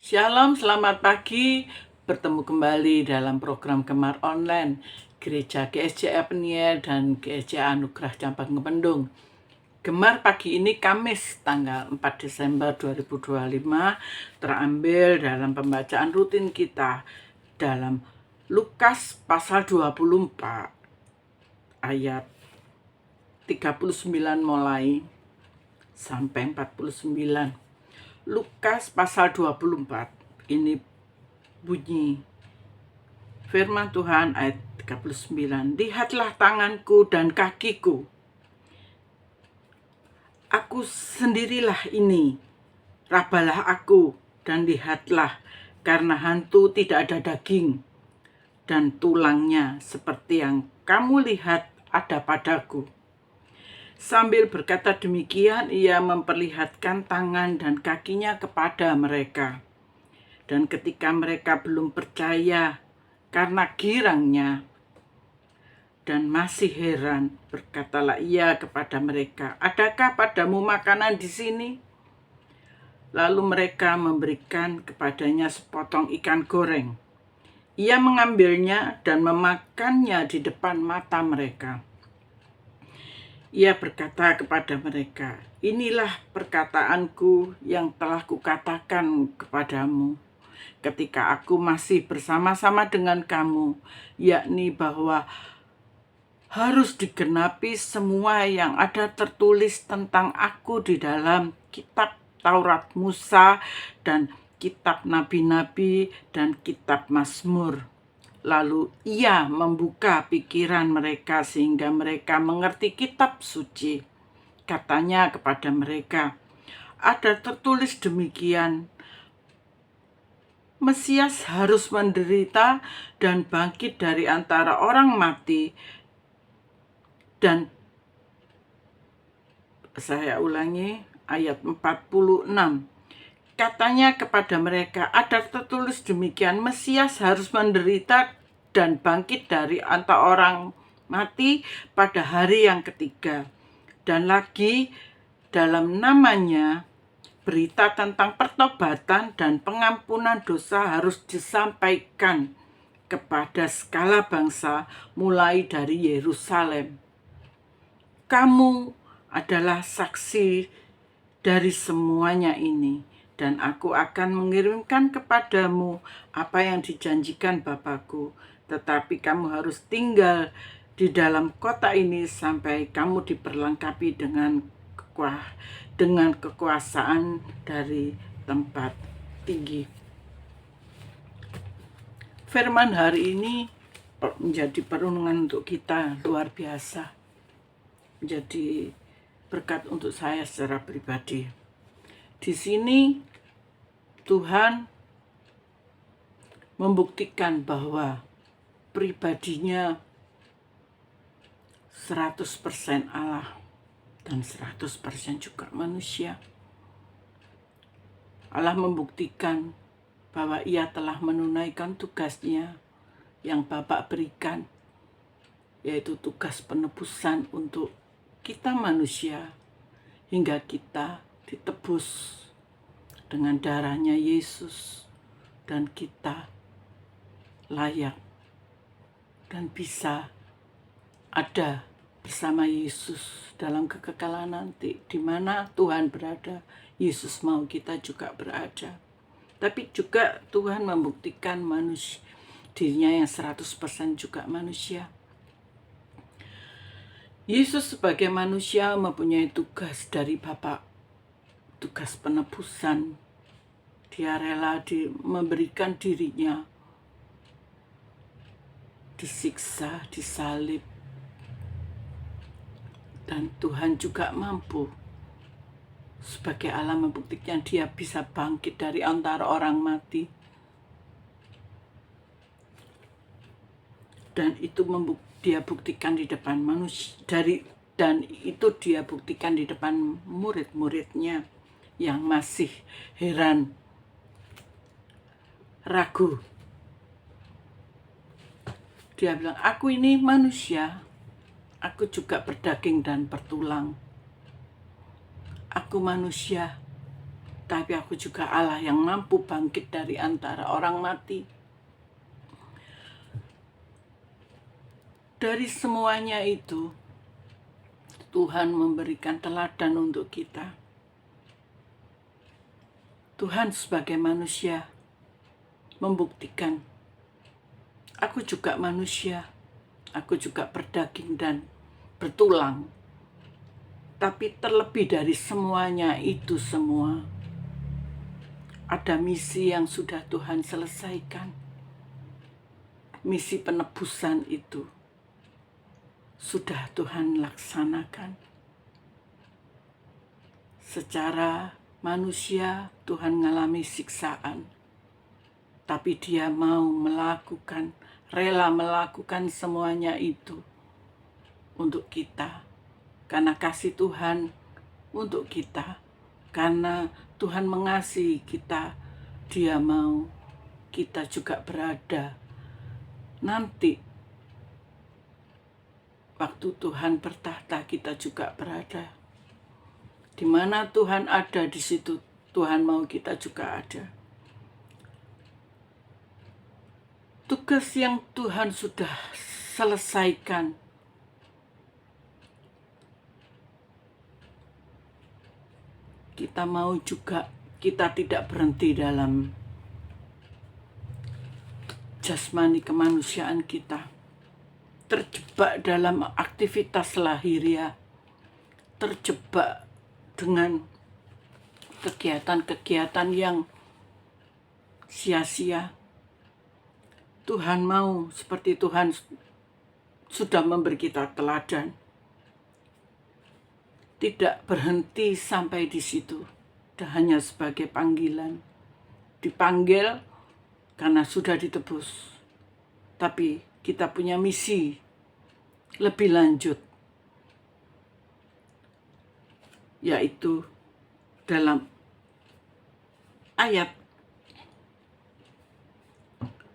Shalom, selamat pagi. Bertemu kembali dalam program Gemar Online Gereja GSJ Peniel dan GSJ Anugerah Cabang Kependung. Gemar pagi ini Kamis tanggal 4 Desember 2025 terambil dalam pembacaan rutin kita dalam Lukas pasal 24 ayat 39 mulai sampai 49. Lukas pasal 24 ini bunyi firman Tuhan ayat 39. Lihatlah tanganku dan kakiku. Aku sendirilah ini. Rabalah aku dan lihatlah, karena hantu tidak ada daging dan tulangnya seperti yang kamu lihat ada padaku. Sambil berkata demikian, ia memperlihatkan tangan dan kakinya kepada mereka. Dan ketika mereka belum percaya karena girangnya dan masih heran, berkatalah ia kepada mereka, "Adakah padamu makanan di sini?" Lalu mereka memberikan kepadanya sepotong ikan goreng. Ia mengambilnya dan memakannya di depan mata mereka. Ia berkata kepada mereka, "Inilah perkataanku yang telah kukatakan kepadamu ketika aku masih bersama-sama dengan kamu, yakni bahwa harus digenapi semua yang ada tertulis tentang aku di dalam kitab Taurat Musa dan kitab nabi-nabi dan kitab Mazmur." Lalu ia membuka pikiran mereka sehingga mereka mengerti kitab suci. Katanya kepada mereka, "Ada tertulis demikian, Mesias harus menderita dan bangkit dari antara orang mati, dan," saya ulangi ayat 46. Katanya kepada mereka, "Ada tertulis demikian, Mesias harus menderita dan bangkit dari antara orang mati pada hari yang ketiga. Dan lagi dalam namanya berita tentang pertobatan dan pengampunan dosa harus disampaikan kepada segala bangsa mulai dari Yerusalem. Kamu adalah saksi dari semuanya ini. Dan aku akan mengirimkan kepadamu apa yang dijanjikan Bapakku. Tetapi kamu harus tinggal di dalam kota ini sampai kamu diperlengkapi dengan kekuasaan dari tempat tinggi. Firman hari ini menjadi perenungan untuk kita luar biasa. Menjadi berkat untuk saya secara pribadi. Di sini Tuhan membuktikan bahwa pribadinya 100% Allah dan 100% juga manusia. Allah membuktikan bahwa ia telah menunaikan tugasnya yang Bapa berikan, yaitu tugas penebusan untuk kita manusia, hingga kita ditebus dengan darahnya Yesus, dan kita layak dan bisa ada bersama Yesus dalam kekekalan nanti. Di mana Tuhan berada, Yesus mau kita juga berada. Tapi juga Tuhan membuktikan dirinya yang 100% juga manusia. Yesus sebagai manusia mempunyai tugas dari Bapa, tugas penebusan. Dia rela memberikan dirinya, disiksa, disalib. Dan Tuhan juga mampu sebagai Allah membuktikan dia bisa bangkit dari antara orang mati. Dan itu dia buktikan di depan manusia, dan itu dia buktikan di depan murid-muridnya yang masih heran, ragu. Dia bilang, "Aku ini manusia, aku juga berdaging dan bertulang. Aku manusia, tapi aku juga Allah yang mampu bangkit dari antara orang mati. Dari semuanya itu, Tuhan memberikan teladan untuk kita. Tuhan sebagai manusia membuktikan, aku juga manusia, aku juga berdaging dan bertulang. Tapi terlebih dari semuanya itu semua, ada misi yang sudah Tuhan selesaikan. Misi penebusan itu sudah Tuhan laksanakan. Secara manusia Tuhan mengalami siksaan, tapi Dia mau melakukan, rela melakukan semuanya itu untuk kita. Karena kasih Tuhan untuk kita, karena Tuhan mengasihi kita, Dia mau kita juga berada nanti. Waktu Tuhan bertahta, kita juga berada. Di mana Tuhan ada, di situ Tuhan mau kita juga ada. Tugas yang Tuhan sudah selesaikan, kita mau juga, kita tidak berhenti dalam jasmani kemanusiaan kita, terjebak dalam aktivitas lahiriah, terjebak dengan kegiatan-kegiatan yang sia-sia. Tuhan mau, seperti Tuhan sudah memberi kita teladan, tidak berhenti sampai di situ, dan hanya sebagai panggilan. Dipanggil karena sudah ditebus, tapi kita punya misi lebih lanjut, yaitu dalam ayat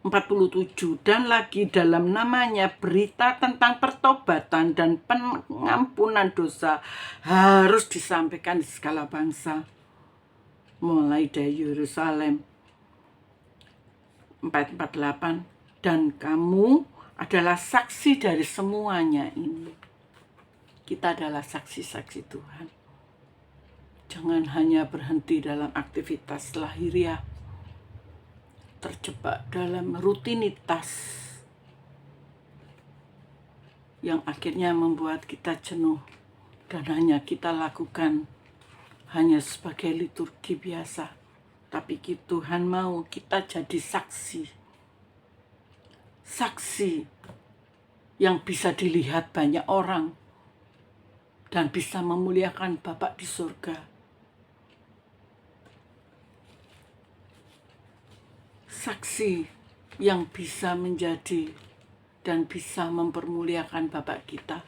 47, dan lagi dalam namanya berita tentang pertobatan dan pengampunan dosa harus disampaikan di segala bangsa, mulai dari Yerusalem. 448, dan kamu adalah saksi dari semuanya ini. Kita adalah saksi-saksi Tuhan. Jangan hanya berhenti dalam aktivitas lahiriah, terjebak dalam rutinitas yang akhirnya membuat kita jenuh dan hanya kita lakukan hanya sebagai liturgi biasa. Tapi Tuhan mau kita jadi saksi yang bisa dilihat banyak orang dan bisa memuliakan Bapa di surga. Saksi yang bisa menjadi dan bisa mempermuliakan Bapa kita.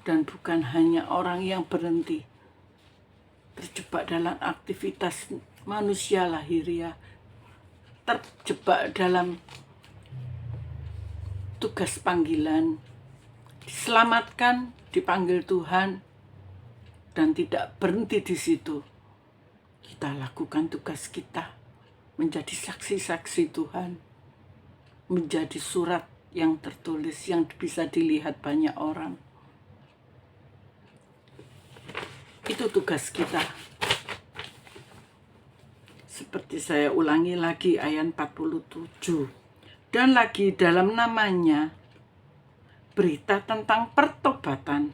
Dan bukan hanya orang yang berhenti terjebak dalam aktivitas manusia lahiriah, terjebak dalam tugas panggilan, diselamatkan, dipanggil Tuhan, dan tidak berhenti di situ. Kita lakukan tugas kita, menjadi saksi-saksi Tuhan, menjadi surat yang tertulis yang bisa dilihat banyak orang. Itu tugas kita. Seperti saya ulangi lagi ayat 47. Dan lagi dalam namanya berita tentang pertobatan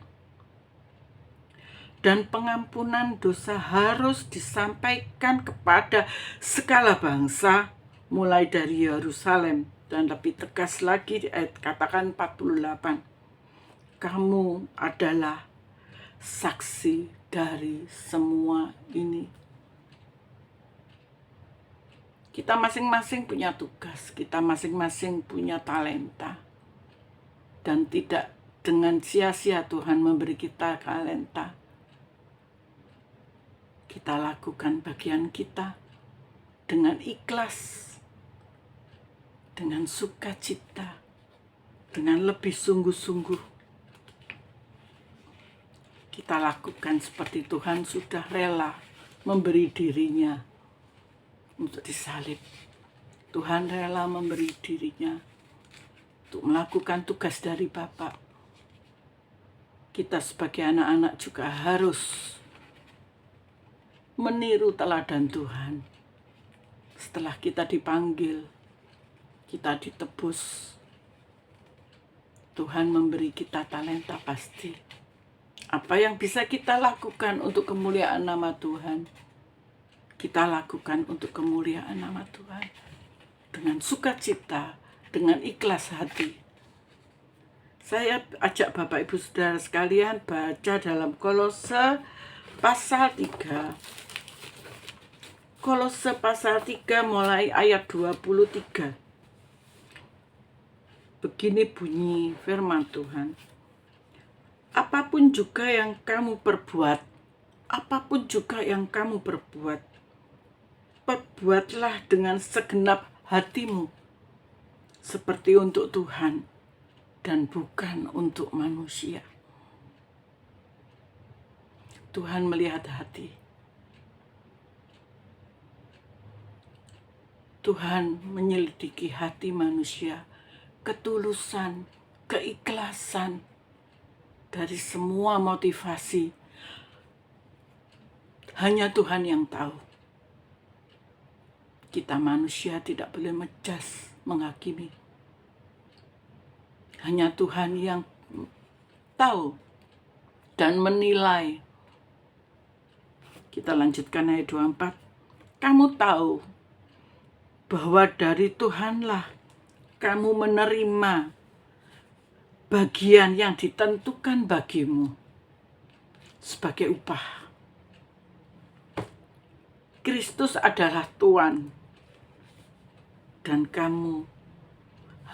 dan pengampunan dosa harus disampaikan kepada segala bangsa, mulai dari Yerusalem. Dan lebih tegas lagi di ayat katakan 48. Kamu adalah saksi dari semua ini. Kita masing-masing punya tugas, kita masing-masing punya talenta. Dan tidak dengan sia-sia Tuhan memberi kita talenta. Kita lakukan bagian kita dengan ikhlas, dengan sukacita, dengan lebih sungguh-sungguh. Kita lakukan seperti Tuhan sudah rela memberi dirinya untuk disalib. Tuhan rela memberi dirinya untuk melakukan tugas dari Bapa. Kita sebagai anak-anak juga harus meniru teladan Tuhan. Setelah kita dipanggil, kita ditebus, Tuhan memberi kita talenta pasti. Apa yang bisa kita lakukan untuk kemuliaan nama Tuhan, kita lakukan untuk kemuliaan nama Tuhan. Dengan sukacita, dengan ikhlas hati. Saya ajak Bapak Ibu Saudara sekalian baca dalam Kolose pasal 3. Kolose pasal 3 mulai ayat 23. Begini bunyi firman Tuhan. Apapun juga yang kamu perbuat, perbuatlah dengan segenap hatimu, seperti untuk Tuhan dan bukan untuk manusia. Tuhan melihat hati. Tuhan menyelidiki hati manusia, ketulusan, keikhlasan dari semua motivasi. Hanya Tuhan yang tahu. Kita manusia tidak boleh menjudge, menghakimi. Hanya Tuhan yang tahu dan menilai. Kita lanjutkan ayat 24. Kamu tahu bahwa dari Tuhanlah kamu menerima bagian yang ditentukan bagimu sebagai upah. Kristus adalah Tuhan dan kamu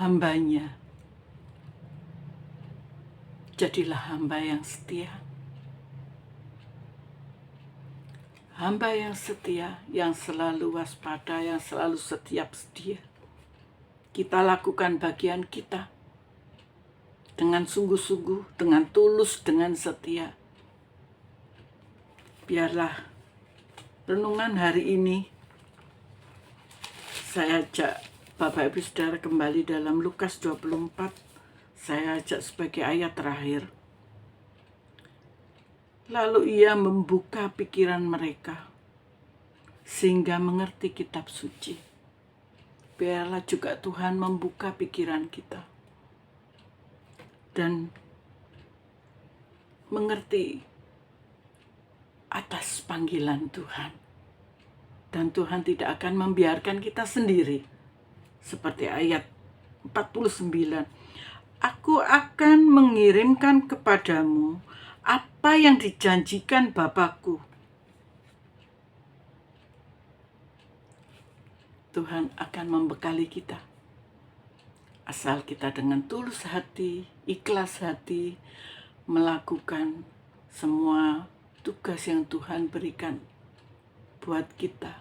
hambanya. Jadilah hamba yang setia. Hamba yang setia, yang selalu waspada, yang selalu setiap sedia. Kita lakukan bagian kita dengan sungguh-sungguh, dengan tulus, dengan setia. Biarlah renungan hari ini saya ajak Bapak Ibu Saudara kembali dalam Lukas 24. Saya ajak sebagai ayat terakhir. Lalu ia membuka pikiran mereka sehingga mengerti kitab suci. Biarlah juga Tuhan membuka pikiran kita dan mengerti atas panggilan Tuhan. Dan Tuhan tidak akan membiarkan kita sendiri. Seperti ayat 49. Aku akan mengirimkan kepadamu apa yang dijanjikan Bapakku. Tuhan akan membekali kita. Asal kita dengan tulus hati, ikhlas hati, melakukan semua tugas yang Tuhan berikan buat kita.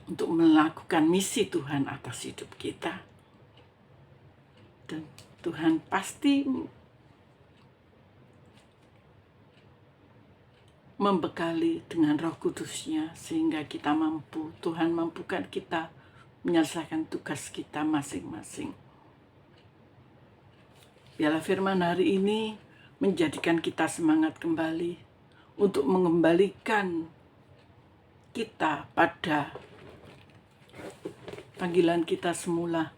Untuk melakukan misi Tuhan atas hidup kita. Dan Tuhan pasti membekali dengan Roh Kudus-Nya sehingga kita mampu, Tuhan mampukan kita menyelesaikan tugas kita masing-masing. Biarlah firman hari ini menjadikan kita semangat kembali untuk mengembalikan kita pada panggilan kita semula.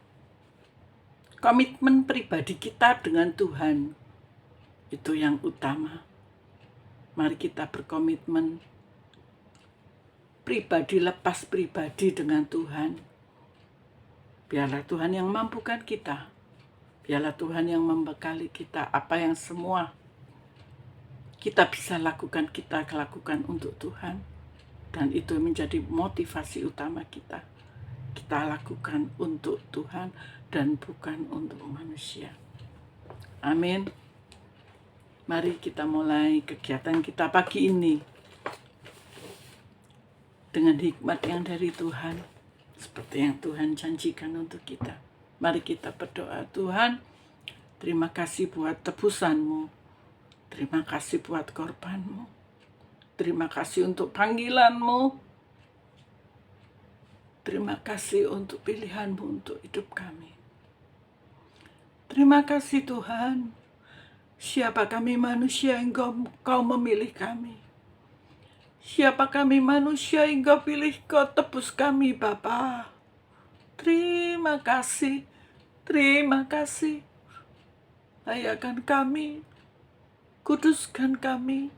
Komitmen pribadi kita dengan Tuhan itu yang utama. Mari kita berkomitmen pribadi lepas pribadi dengan Tuhan. Biarlah Tuhan yang mampukan kita. Biarlah Tuhan yang membekali kita apa yang semua kita bisa lakukan, kita lakukan untuk Tuhan. Dan itu menjadi motivasi utama kita. Kita lakukan untuk Tuhan dan bukan untuk manusia. Amin. Mari kita mulai kegiatan kita pagi ini dengan hikmat yang dari Tuhan, seperti yang Tuhan janjikan untuk kita. Mari kita berdoa. Tuhan, terima kasih buat tebusan-Mu. Terima kasih buat korban-Mu. Terima kasih untuk panggilan-Mu. Terima kasih untuk pilihan-Mu untuk hidup kami. Terima kasih Tuhan. Siapa kami manusia yang Kau memilih kami. Siapa kami manusia yang Kau pilih, Kau tebus kami Bapa. Terima kasih. Terima kasih. Layakkan kami. Kuduskan kami.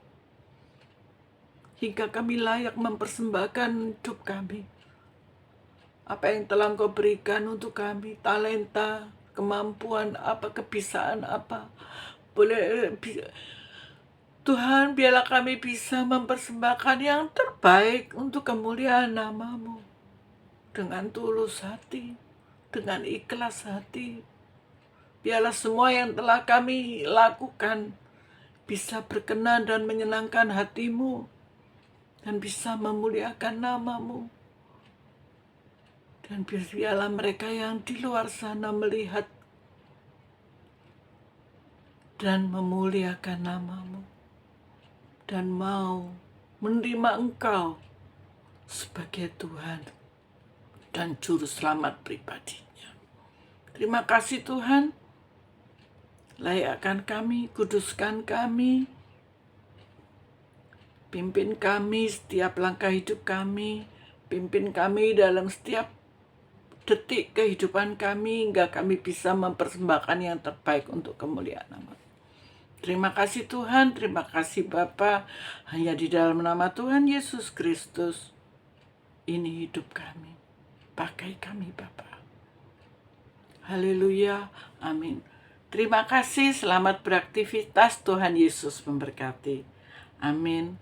Hingga kami layak mempersembahkan hidup kami. Apa yang telah Kau berikan untuk kami, talenta, kemampuan apa, kebisaan apa, Tuhan, biarlah kami bisa mempersembahkan yang terbaik untuk kemuliaan nama-Mu. Dengan tulus hati, dengan ikhlas hati. Biarlah semua yang telah kami lakukan bisa berkenan dan menyenangkan hati-Mu. Dan bisa memuliakan nama-Mu. Dan biarlah mereka yang di luar sana melihat dan memuliakan nama-Mu. Dan mau menerima Engkau sebagai Tuhan dan Juru Selamat pribadinya. Terima kasih Tuhan. Layakkan kami, kuduskan kami. Pimpin kami setiap langkah hidup kami. Pimpin kami dalam setiap detik kehidupan kami hingga kami bisa mempersembahkan yang terbaik untuk kemuliaan nama. Terima kasih Tuhan, terima kasih Bapa. Hanya di dalam nama Tuhan Yesus Kristus ini hidup kami. Pakai kami Bapa. Haleluya, amin. Terima kasih, selamat beraktivitas, Tuhan Yesus memberkati. Amin.